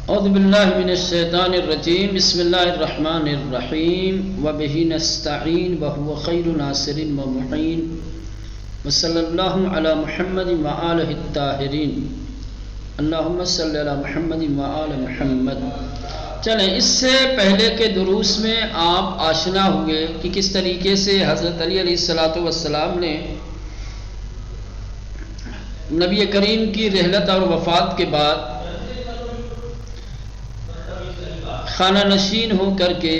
اعوذ باللہ من الشیطان الرجیم بسم اللہ الرحمن الرحیم وبہ نستعین وہو خیر ناصر ومعین وصلی اللہ علی محمد وآلہ الطاہرین اللہم صلی علی محمد وآل محمد۔ چلیں اس سے پہلے کے دروس میں آپ آشنا ہوئے کہ کس طریقے سے حضرت علی علیہ السلام نے نبی کریم کی رحلت اور وفات کے بعد خانہ نشین ہو کر کے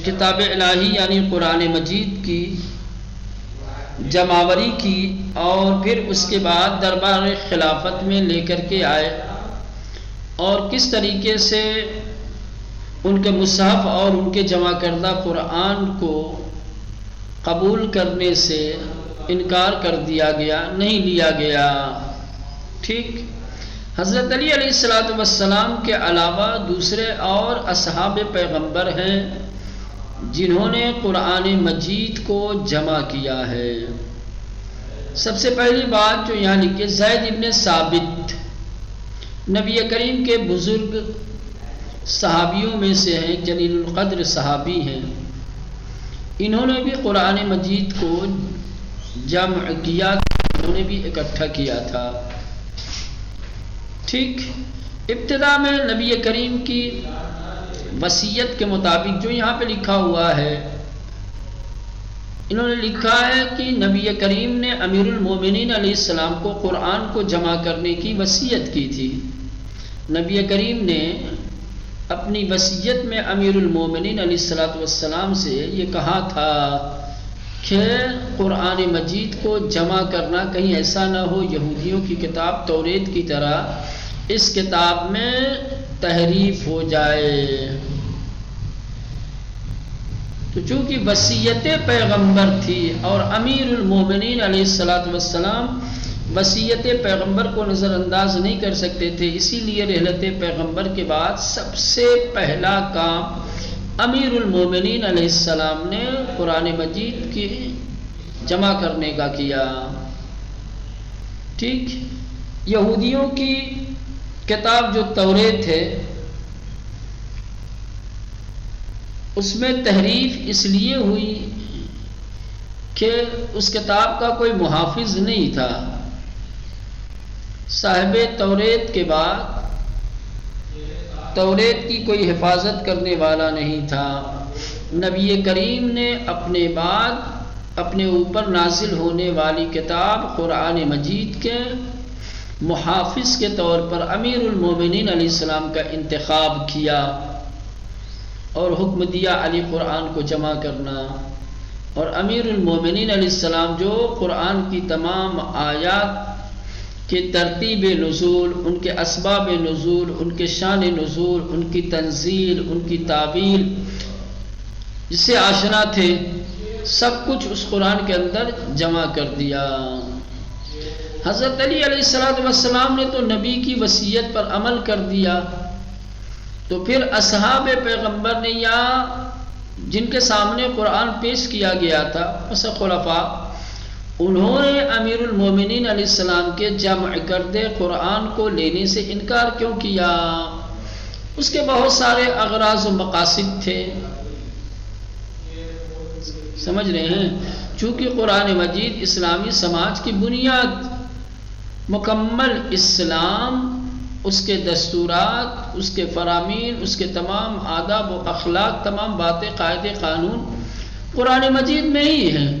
کتاب الہی یعنی قرآن مجید کی جمعآوری کی اور پھر اس کے بعد دربار خلافت میں لے کر کے آئے اور کس طریقے سے ان کے مصحف اور ان کے جمع کردہ قرآن کو قبول کرنے سے انکار کر دیا گیا، نہیں لیا گیا۔ ٹھیک، حضرت علی علیہ السلام کے علاوہ دوسرے اور اصحاب پیغمبر ہیں جنہوں نے قرآن مجید کو جمع کیا ہے۔ سب سے پہلی بات جو یہاں لکھی، زید ابن ثابت نبی کریم کے بزرگ صحابیوں میں سے ہیں، جلیل القدر صحابی ہیں۔ انہوں نے بھی قرآن مجید کو جمع کیا، انہوں نے بھی اکٹھا کیا تھا۔ ٹھیک، ابتدا میں نبی کریم کی وصیت کے مطابق جو یہاں پہ لکھا ہوا ہے، انہوں نے لکھا ہے کہ نبی کریم نے امیر المومنین علیہ السلام کو قرآن کو جمع کرنے کی وصیت کی تھی۔ نبی کریم نے اپنی وصیت میں امیر المومنین علیہ السلام سے یہ کہا تھا کہ قرآن مجید کو جمع کرنا کہیں ایسا نہ ہو یہودیوں کی کتاب توریت کی طرح اس کتاب میں تحریف ہو جائے۔ تو چونکہ وصیت پیغمبر تھی اور امیر المومنین علیہ السلام وصیت پیغمبر کو نظر انداز نہیں کر سکتے تھے، اسی لیے رحلت پیغمبر کے بعد سب سے پہلا کام امیر المومنین علیہ السلام نے قرآن مجید کی جمع کرنے کا کیا۔ ٹھیک، یہودیوں کی کتاب جو توریت ہے اس میں تحریف اس لیے ہوئی کہ اس کتاب کا کوئی محافظ نہیں تھا۔ صاحب توریت کے بعد توریت کی کوئی حفاظت کرنے والا نہیں تھا۔ نبی کریم نے اپنے بعد اپنے اوپر نازل ہونے والی کتاب قرآن مجید کے محافظ کے طور پر امیر المومنین علیہ السلام کا انتخاب کیا اور حکم دیا علی قرآن کو جمع کرنا۔ اور امیر المومنین علیہ السلام جو قرآن کی تمام آیات کہ ترتیب نزول، ان کے اسباب نزول، ان کے شان نزول، ان کی تنزیل، ان کی تعویل جس سے آشنا تھے، سب کچھ اس قرآن کے اندر جمع کر دیا۔ حضرت علی علیہ السلام نے تو نبی کی وصیت پر عمل کر دیا، تو پھر اصحاب پیغمبر نے یا جن کے سامنے قرآن پیش کیا گیا تھا مثلا خلفاء، انہوں نے امیر المومنین علیہ السلام کے جمع کردے قرآن کو لینے سے انکار کیوں کیا؟ اس کے بہت سارے اغراض و مقاصد تھے، سمجھ رہے ہیں؟ چونکہ قرآن مجید اسلامی سماج کی بنیاد، مکمل اسلام، اس کے دستورات، اس کے فرامین، اس کے تمام آداب و اخلاق، تمام باتیں، قاعدے، قانون قرآن مجید میں ہی ہیں۔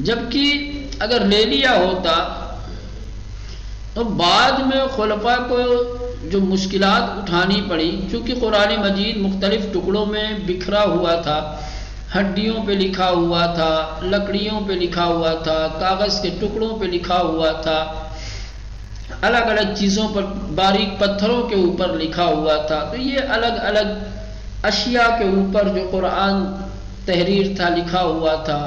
جبکہ اگر لے لیا ہوتا تو بعد میں خلفاء کو جو مشکلات اٹھانی پڑی، چونکہ قرآن مجید مختلف ٹکڑوں میں بکھرا ہوا تھا، ہڈیوں پہ لکھا ہوا تھا، لکڑیوں پہ لکھا ہوا تھا، کاغذ کے ٹکڑوں پہ لکھا ہوا تھا، الگ الگ چیزوں پر، باریک پتھروں کے اوپر لکھا ہوا تھا، تو یہ الگ الگ اشیاء کے اوپر جو قرآن تحریر تھا، لکھا ہوا تھا،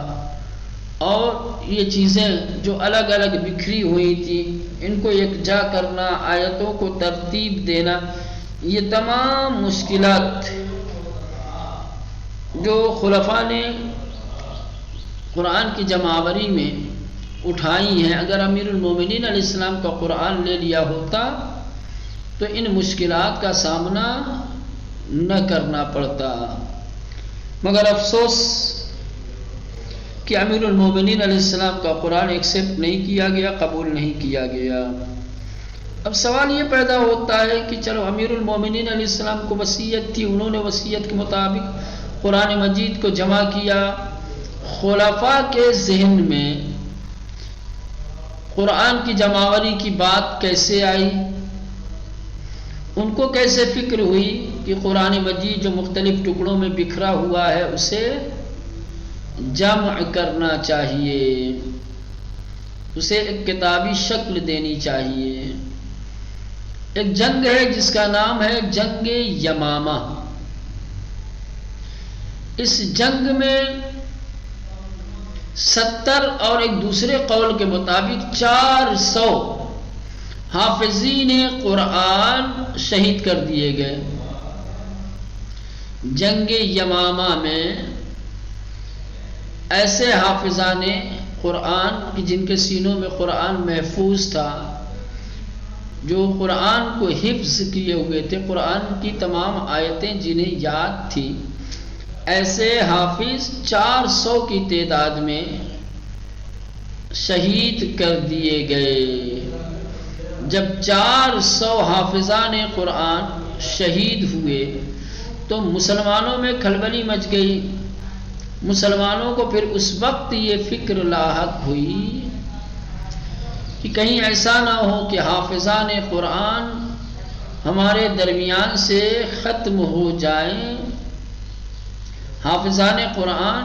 اور یہ چیزیں جو الگ الگ بکھری ہوئی تھی ان کو یکجا کرنا، آیتوں کو ترتیب دینا، یہ تمام مشکلات جو خلفاء نے قرآن کی جمع آوری میں اٹھائی ہیں، اگر امیر المومنین علیہ السلام کا قرآن لے لیا ہوتا تو ان مشکلات کا سامنا نہ کرنا پڑتا، مگر افسوس کہ امیر المومنین علیہ السلام کا قرآن ایکسیپٹ نہیں کیا گیا، قبول نہیں کیا گیا۔ اب سوال یہ پیدا ہوتا ہے کہ چلو امیر المومنین علیہ السلام کو وصیت تھی، انہوں نے وصیت کے مطابق قرآن مجید کو جمع کیا، خلفاء کے ذہن میں قرآن کی جمعآوری کی بات کیسے آئی؟ ان کو کیسے فکر ہوئی کہ قرآن مجید جو مختلف ٹکڑوں میں بکھرا ہوا ہے اسے جمع کرنا چاہیے، اسے ایک کتابی شکل دینی چاہیے۔ ایک جنگ ہے جس کا نام ہے جنگ یمامہ۔ اس جنگ میں 70 اور ایک دوسرے قول کے مطابق 400 حافظین قرآن شہید کر دیے گئے۔ جنگ یمامہ میں ایسے حافظان قرآن کہ جن کے سینوں میں قرآن محفوظ تھا، جو قرآن کو حفظ کیے ہوئے تھے، قرآن کی تمام آیتیں جنہیں یاد تھی، ایسے حافظ 400 کی تعداد میں شہید کر دیے گئے۔ جب 400 حافظان قرآن شہید ہوئے تو مسلمانوں میں کھلبلی مچ گئی۔ مسلمانوں کو پھر اس وقت یہ فکر لاحق ہوئی کہ کہیں ایسا نہ ہو کہ حافظان قرآن ہمارے درمیان سے ختم ہو جائیں، حافظان قرآن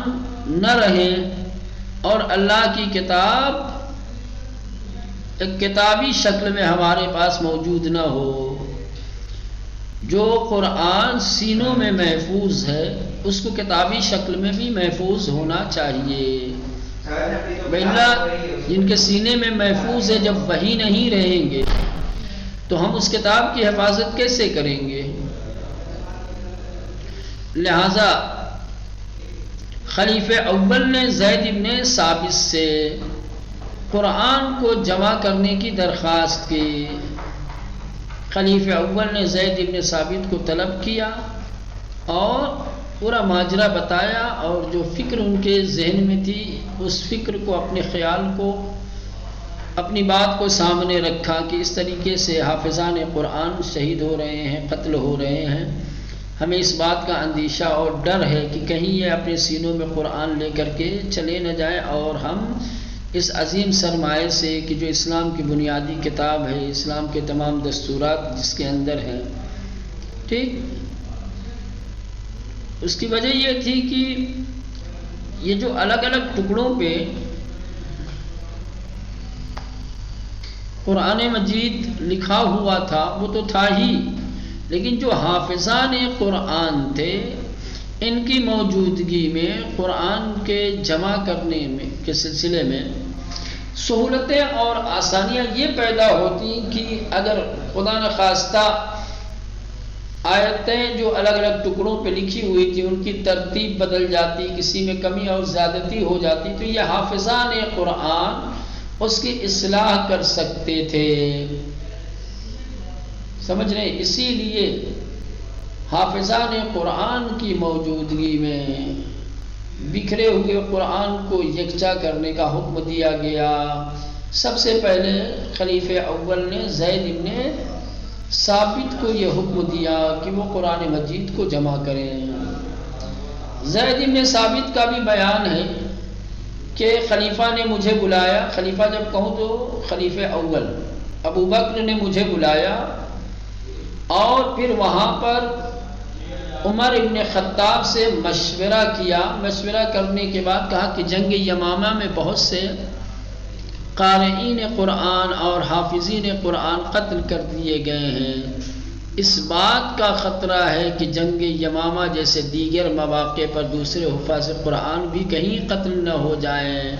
نہ رہیں اور اللہ کی کتاب ایک کتابی شکل میں ہمارے پاس موجود نہ ہو۔ جو قرآن سینوں میں محفوظ ہے اس کو کتابی شکل میں بھی محفوظ ہونا چاہیے، وإلا جن کے سینے میں محفوظ ہے جب وہی نہیں رہیں گے تو ہم اس کتاب کی حفاظت کیسے کریں گے؟ لہذا خلیفہ اول نے زید بن ثابت سے قرآن کو جمع کرنے کی درخواست کی۔ خلیفہ اول نے زید بن ثابت کو طلب کیا اور پورا ماجرا بتایا، اور جو فکر ان کے ذہن میں تھی اس فکر کو، اپنے خیال کو، اپنی بات کو سامنے رکھا کہ اس طریقے سے حافظان قرآن شہید ہو رہے ہیں، قتل ہو رہے ہیں، ہمیں اس بات کا اندیشہ اور ڈر ہے کہ کہیں یہ اپنے سینوں میں قرآن لے کر کے چلے نہ جائیں اور ہم اس عظیم سرمایہ سے کہ جو اسلام کی بنیادی کتاب ہے، اسلام کے تمام دستورات جس کے اندر ہیں، ٹھیک، اس کی وجہ یہ تھی کہ یہ جو الگ الگ ٹکڑوں پہ قرآن مجید لکھا ہوا تھا وہ تو تھا ہی، لیکن جو حافظان قرآن تھے ان کی موجودگی میں قرآن کے جمع کرنے میں کے سلسلے میں سہولتیں اور آسانیاں یہ پیدا ہوتی کہ اگر خدا نخواستہ آیتیں جو الگ الگ ٹکڑوں پہ لکھی ہوئی تھی ان کی ترتیب بدل جاتی، کسی میں کمی اور زیادتی ہو جاتی، تو یہ حافظان قرآن اس کی اصلاح کر سکتے تھے، سمجھ رہے ہیں؟ اسی لیے حافظان قرآن کی موجودگی میں بکھرے ہوئے قرآن کو یکجا کرنے کا حکم دیا گیا۔ سب سے پہلے خلیفہ اول نے زید بن ثابت کو یہ حکم دیا کہ وہ قرآن مجید کو جمع کریں۔ زید بن ثابت کا بھی بیان ہے کہ خلیفہ نے مجھے بلایا، خلیفہ جب کہوں تو خلیفہ اول ابو بکر نے مجھے بلایا اور پھر وہاں پر عمر ابن خطاب سے مشورہ کیا۔ مشورہ کرنے کے بعد کہا کہ جنگ یمامہ میں بہت سے قارئین قرآن اور حافظین قرآن قتل کر دیے گئے ہیں، اس بات کا خطرہ ہے کہ جنگ یمامہ جیسے دیگر مواقع پر دوسرے حفاظ قرآن بھی کہیں قتل نہ ہو جائیں،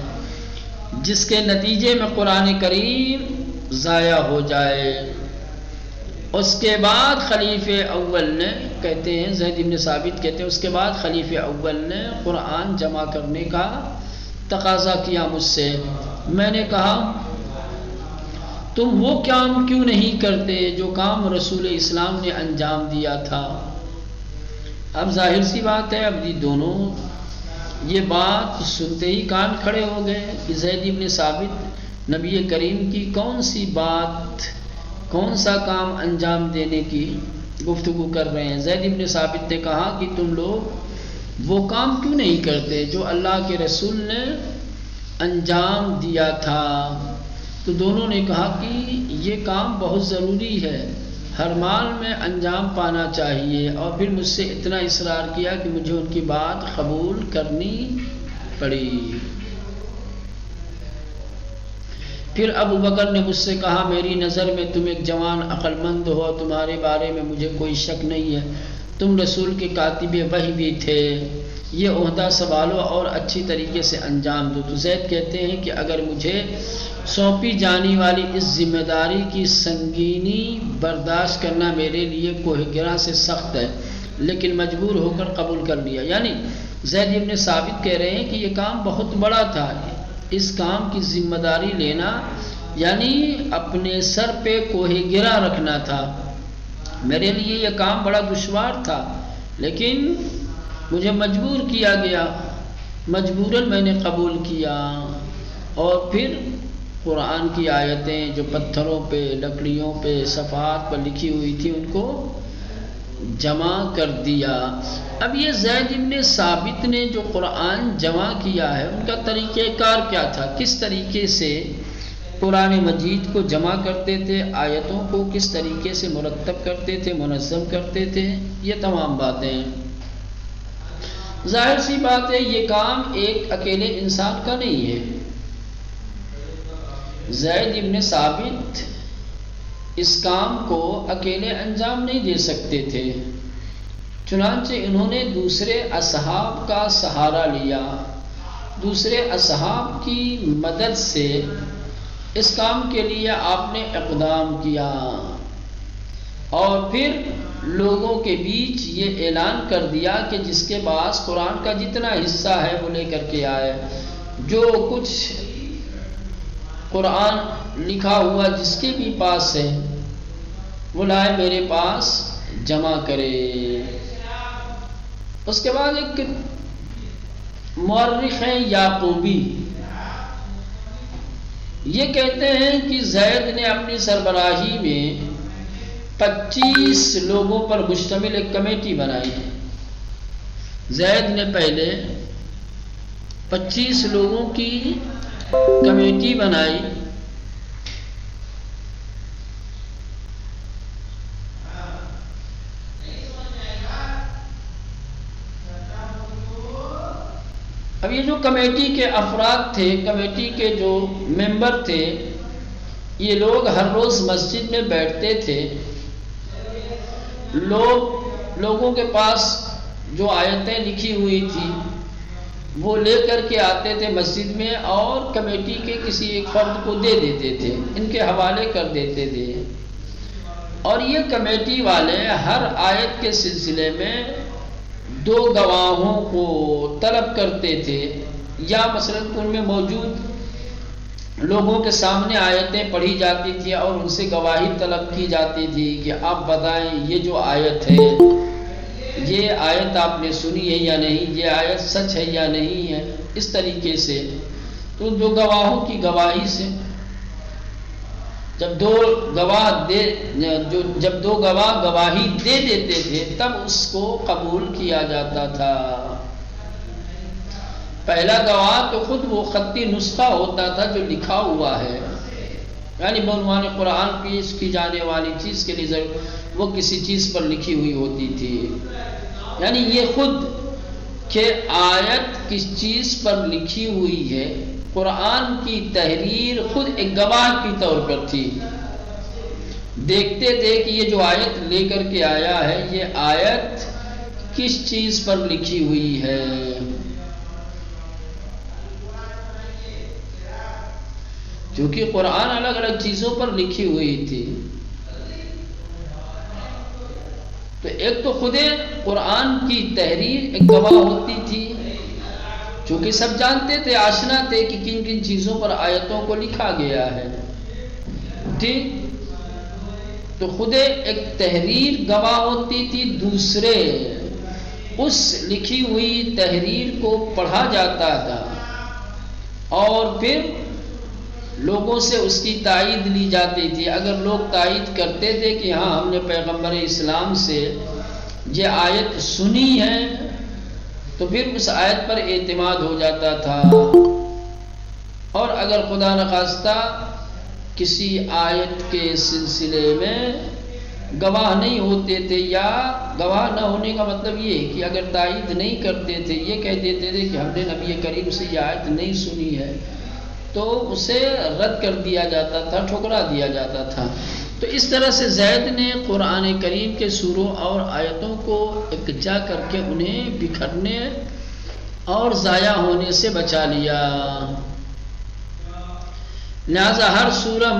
جس کے نتیجے میں قرآن کریم ضائع ہو جائے۔ اس کے بعد خلیفہ اول نے، کہتے ہیں زید بن ثابت کہتے ہیں، اس کے بعد خلیفہ اول نے قرآن جمع کرنے کا تقاضا کیا مجھ سے۔ میں نے کہا تم وہ کام کیوں نہیں کرتے جو کام رسول اسلام نے انجام دیا تھا؟ اب ظاہر سی بات ہے، اب یہ دونوں یہ بات سنتے ہی کان کھڑے ہو گئے کہ زید بن ثابت نبی کریم کی کون سی بات، کون سا کام انجام دینے کی گفتگو کر رہے ہیں۔ زید بن ثابت نے کہا کہ تم لوگ وہ کام کیوں نہیں کرتے جو اللہ کے رسول نے انجام دیا تھا؟ تو دونوں نے کہا کہ یہ کام بہت ضروری ہے، ہر مال میں انجام پانا چاہیے، اور پھر مجھ سے اتنا اصرار کیا کہ مجھے ان کی بات قبول کرنی پڑی۔ پھر ابو بکر نے مجھ سے کہا میری نظر میں تم ایک جوان عقل مند ہو، تمہارے بارے میں مجھے کوئی شک نہیں ہے، تم رسول کے کاتب وحی بھی تھے، یہ عہدہ سنبھالو اور اچھی طریقے سے انجام دو۔ تو زید کہتے ہیں کہ اگر مجھے سونپی جانے والی اس ذمہ داری کی سنگینی برداشت کرنا میرے لیے کوہ گرہ سے سخت ہے، لیکن مجبور ہو کر قبول کر لیا۔ یعنی زید بن ثابت کہہ رہے ہیں کہ یہ کام بہت بڑا تھا، اس کام کی ذمہ داری لینا یعنی اپنے سر پہ کوہ گرہ رکھنا تھا، میرے لیے یہ کام بڑا دشوار تھا، لیکن مجھے مجبور کیا گیا، مجبوراً میں نے قبول کیا۔ اور پھر قرآن کی آیتیں جو پتھروں پہ، لکڑیوں پہ، صفحات پر لکھی ہوئی تھی ان کو جمع کر دیا۔ اب یہ زید بن ثابت نے جو قرآن جمع کیا ہے ان کا طریقہ کار کیا تھا، کس طریقے سے قرآن مجید کو جمع کرتے تھے، آیتوں کو کس طریقے سے مرتب کرتے تھے، منظم کرتے تھے، یہ تمام باتیں۔ ظاہر سی بات ہے یہ کام ایک اکیلے انسان کا نہیں ہے، زید بن ثابت اس کام کو اکیلے انجام نہیں دے سکتے تھے، چنانچہ انہوں نے دوسرے اصحاب کا سہارا لیا، دوسرے اصحاب کی مدد سے اس کام کے لیے آپ نے اقدام کیا، اور پھر لوگوں کے بیچ یہ اعلان کر دیا کہ جس کے پاس قرآن کا جتنا حصہ ہے وہ لے کر کے آئے، جو کچھ قرآن لکھا ہوا جس کے بھی پاس ہے وہ لائے میرے پاس جمع کرے۔ اس کے بعد ایک مورخ ہیں یعقوبی، یہ کہتے ہیں کہ زید نے اپنی سربراہی میں 25 لوگوں پر مشتمل ایک کمیٹی بنائی ہے۔ زید نے پہلے 25 لوگوں کی کمیٹی بنائی، اب یہ جو کمیٹی کے افراد تھے، کمیٹی کے جو ممبر تھے، یہ لوگ ہر روز مسجد میں بیٹھتے تھے، لوگوں کے پاس جو آیتیں لکھی ہوئی تھی وہ لے کر کے آتے تھے مسجد میں، اور کمیٹی کے کسی ایک فرد کو دے دیتے تھے، ان کے حوالے کر دیتے تھے، اور یہ کمیٹی والے ہر آیت کے سلسلے میں 2 گواہوں کو طلب کرتے تھے، یا مثلا ان میں موجود لوگوں کے سامنے آیتیں پڑھی جاتی تھی اور ان سے گواہی طلب کی جاتی تھی کہ آپ بتائیں یہ جو آیت ہے، یہ آیت آپ نے سنی ہے یا نہیں، یہ آیت سچ ہے یا نہیں ہے، اس طریقے سے۔ تو 2 گواہوں کی گواہی سے جب 2 گواہ گواہی دے دیتے تھے تب اس کو قبول کیا جاتا تھا۔ پہلا گواہ تو خود وہ خطی نسخہ ہوتا تھا جو لکھا ہوا ہے، یعنی بعنوان قرآن پیش کی جانے والی چیز کے لیے وہ کسی چیز پر لکھی ہوئی ہوتی تھی، یعنی یہ خود کہ آیت کس چیز پر لکھی ہوئی ہے، قرآن کی تحریر خود ایک گواہ کی طور پر تھی۔ دیکھتے تھے کہ یہ جو آیت لے کر کے آیا ہے یہ آیت کس چیز پر لکھی ہوئی ہے۔ کیونکہ قرآن الگ الگ چیزوں پر لکھی ہوئی تھی، تو ایک تو خود قرآن کی تحریر ایک گواہ ہوتی تھی، چونکہ سب جانتے تھے، آشنا تھے کہ کن کن چیزوں پر آیتوں کو لکھا گیا ہے، ٹھیک؟ تو خود ایک تحریر گواہ ہوتی تھی، دوسرے اس لکھی ہوئی تحریر کو پڑھا جاتا تھا اور پھر لوگوں سے اس کی تائید لی جاتی تھی۔ اگر لوگ تائید کرتے تھے کہ ہاں ہم نے پیغمبر اسلام سے یہ آیت سنی ہے، تو پھر اس آیت پر اعتماد ہو جاتا تھا، اور اگر خدا نخواستہ کسی آیت کے سلسلے میں گواہ نہیں ہوتے تھے، یا گواہ نہ ہونے کا مطلب یہ کہ اگر تائید نہیں کرتے تھے، یہ کہہ دیتے تھے کہ ہم نے نبی کریم سے یہ آیت نہیں سنی ہے، تو اسے رد کر دیا جاتا تھا، ٹھکرا دیا جاتا تھا۔ تو اس طرح سے زید نے قرآن کریم کے سوروں اور آیتوں کو اکجا کر کے انہیں بکھرنے اور ضائع ہونے سے بچا لیا۔ لہذا ہر سورہ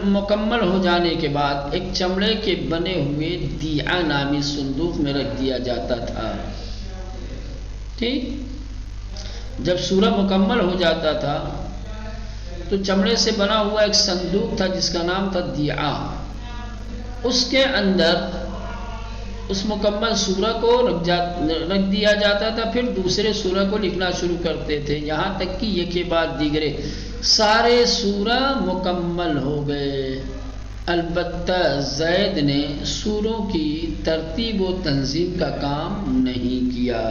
مکمل ہو جانے کے بعد ایک چمڑے کے بنے ہوئے دیعہ نامی صندوق میں رکھ دیا جاتا تھا، ٹھیک؟ جب سورہ مکمل ہو جاتا تھا تو چمڑے سے بنا ہوا ایک صندوق تھا جس کا نام تھا دیعہ، اس کے اندر اس مکمل سورہ کو رکھ دیا جاتا تھا، پھر دوسرے سورہ کو لکھنا شروع کرتے تھے، یہاں تک کہ ایک کے بعد دیگرے سارے سورہ مکمل ہو گئے۔ البتہ زید نے سوروں کی ترتیب و تنظیم کا کام نہیں کیا،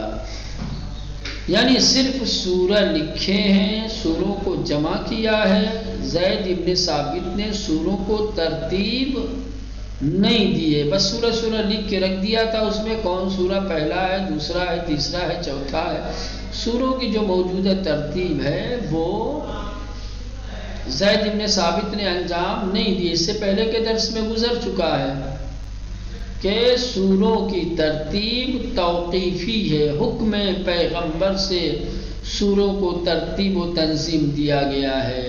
یعنی صرف سورہ لکھے ہیں، سوروں کو جمع کیا ہے۔ زید ابن ثابت نے سوروں کو ترتیب نہیں دیے، بس سورہ لکھ کے رکھ دیا تھا، اس میں کون سورہ پہلا ہے، دوسرا ہے، تیسرا ہے، چوتھا ہے۔ سوروں کی جو موجودہ ترتیب ہے وہ زید ابن ثابت نے انجام نہیں دی۔ اس سے پہلے کے درس میں گزر چکا ہے کہ سوروں کی ترتیب توقیفی ہے، حکم پیغمبر سے سوروں کو ترتیب و تنظیم دیا گیا ہے۔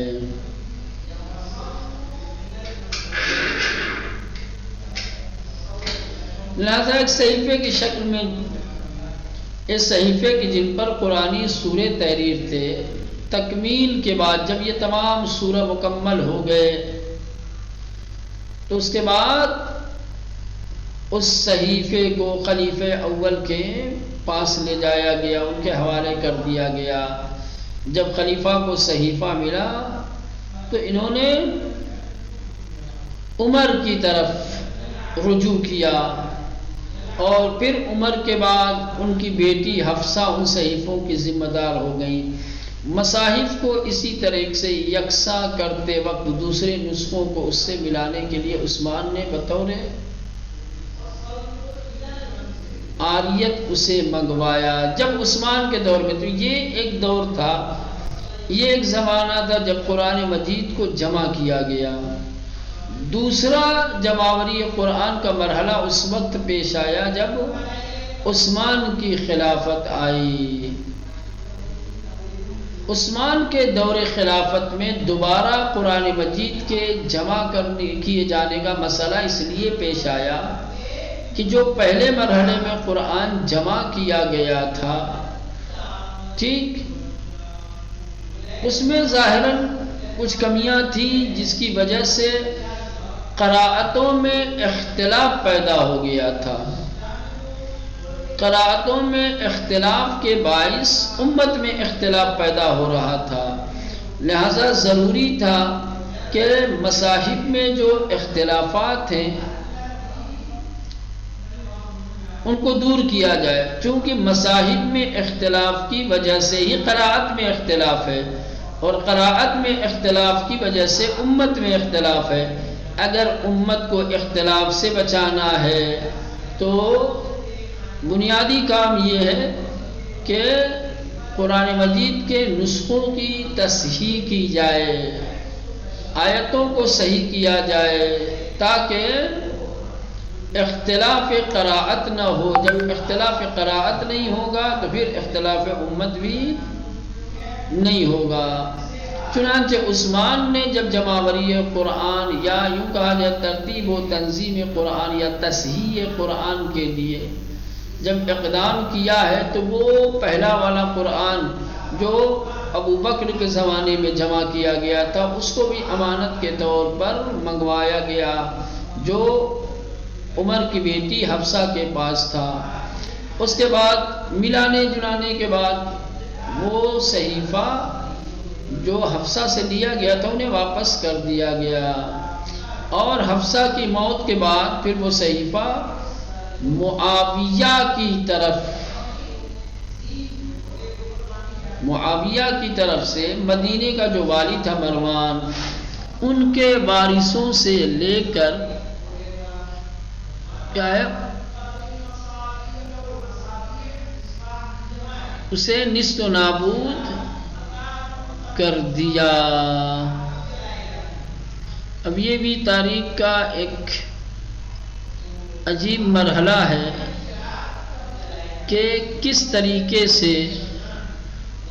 لہذا ایک صحیفے کی شکل میں، اس صحیفے کی جن پر قرآنی سورے تحریر تھے، تکمیل کے بعد جب یہ تمام سورہ مکمل ہو گئے تو اس کے بعد اس صحیفے کو خلیفہ اول کے پاس لے جایا گیا، ان کے حوالے کر دیا گیا۔ جب خلیفہ کو صحیفہ ملا تو انہوں نے عمر کی طرف رجوع کیا، اور پھر عمر کے بعد ان کی بیٹی حفصہ ان صحیفوں کی ذمہ دار ہو گئیں۔ مصاحف کو اسی طرح سے یکساں کرتے وقت دوسرے نسخوں کو اس سے ملانے کے لیے عثمان نے بطور عاریت اسے منگوایا۔ جب عثمان کے دور میں، تو یہ ایک دور تھا، یہ ایک زمانہ تھا جب قرآن مجید کو جمع کیا گیا۔ دوسرا جمعوری قرآن کا مرحلہ اس وقت پیش آیا جب عثمان کی خلافت آئی۔ عثمان کے دور خلافت میں دوبارہ قرآن مجید کے جمع کیے جانے کا مسئلہ اس لیے پیش آیا کہ جو پہلے مرحلے میں قرآن جمع کیا گیا تھا، ٹھیک، اس میں ظاہراً کچھ کمیاں تھیں جس کی وجہ سے قراءتوں میں اختلاف پیدا ہو گیا تھا۔ قراءتوں میں اختلاف کے باعث امت میں اختلاف پیدا ہو رہا تھا، لہذا ضروری تھا کہ مصاحف میں جو اختلافات ہیں ان کو دور کیا جائے، چونکہ مصاحف میں اختلاف کی وجہ سے ہی قراءت میں اختلاف ہے، اور قراءت میں اختلاف کی وجہ سے امت میں اختلاف ہے۔ اگر امت کو اختلاف سے بچانا ہے تو بنیادی کام یہ ہے کہ قرآن مجید کے نسخوں کی تصحیح کی جائے، آیتوں کو صحیح کیا جائے، تاکہ اختلاف قراءت نہ ہو۔ جب اختلاف قراءت نہیں ہوگا تو پھر اختلاف امت بھی نہیں ہوگا۔ چنانچہ عثمان نے جب جمعوری قرآن یا یوں کہا جائے ترتیب و تنظیم قرآن یا تصحیح قرآن کے لیے جب اقدام کیا ہے تو وہ پہلا والا قرآن جو ابو بکر کے زمانے میں جمع کیا گیا تھا اس کو بھی امانت کے طور پر منگوایا گیا جو عمر کی بیٹی حفصہ کے پاس تھا. اس کے بعد ملانے جلانے کے بعد وہ صحیفہ جو حفصہ سے لیا گیا تھا انہیں واپس کر دیا گیا اور حفصہ کی موت کے بعد پھر وہ صحیفہ معاویہ کی طرف سے مدینے کا جو والی تھا مروان ان کے وارثوں سے لے کر کیا ہے اسے نیست و نابود کر دیا. اب یہ بھی تاریخ کا ایک عجیب مرحلہ ہے کہ کس طریقے سے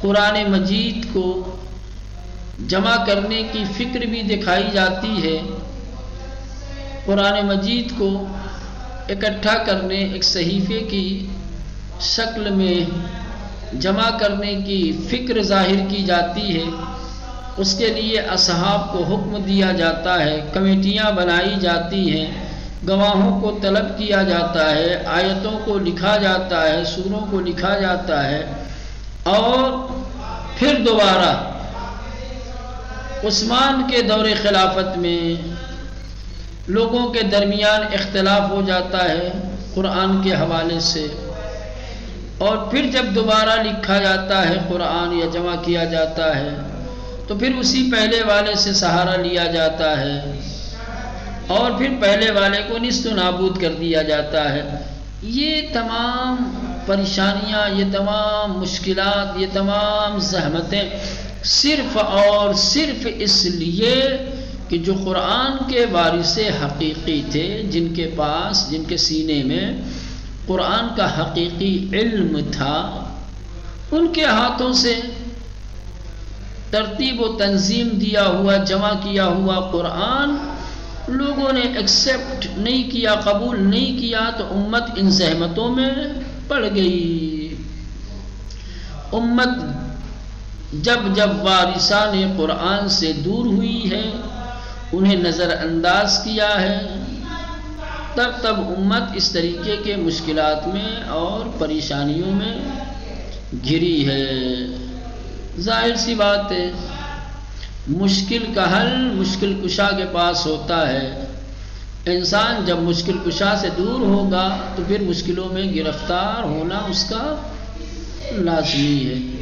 قرآن مجید کو جمع کرنے کی فکر بھی دکھائی جاتی ہے. قرآن مجید کو اکٹھا کرنے ایک صحیفے کی شکل میں جمع کرنے کی فکر ظاہر کی جاتی ہے. اس کے لیے اصحاب کو حکم دیا جاتا ہے، کمیٹیاں بنائی جاتی ہیں، گواہوں کو طلب کیا جاتا ہے، آیتوں کو لکھا جاتا ہے، سوروں کو لکھا جاتا ہے اور پھر دوبارہ عثمان کے دور خلافت میں لوگوں کے درمیان اختلاف ہو جاتا ہے قرآن کے حوالے سے اور پھر جب دوبارہ لکھا جاتا ہے قرآن یا جمع کیا جاتا ہے تو پھر اسی پہلے والے سے سہارا لیا جاتا ہے اور پھر پہلے والے کو نیست و نابود کر دیا جاتا ہے. یہ تمام پریشانیاں، یہ تمام مشکلات، یہ تمام زحمتیں صرف اور صرف اس لیے کہ جو قرآن کے وارث حقیقی تھے، جن کے پاس، جن کے سینے میں قرآن کا حقیقی علم تھا، ان کے ہاتھوں سے ترتیب و تنظیم دیا ہوا، جمع کیا ہوا قرآن لوگوں نے ایکسیپٹ نہیں کیا، قبول نہیں کیا تو امت ان زحمتوں میں پڑ گئی. امت جب جب وارثان قرآن سے دور ہوئی ہے، انہیں نظر انداز کیا ہے، تب تب امت اس طریقے کے مشکلات میں اور پریشانیوں میں گھری ہے. ظاہر سی بات ہے مشکل کا حل مشکل کشا کے پاس ہوتا ہے. انسان جب مشکل کشا سے دور ہوگا تو پھر مشکلوں میں گرفتار ہونا اس کا لازمی ہے.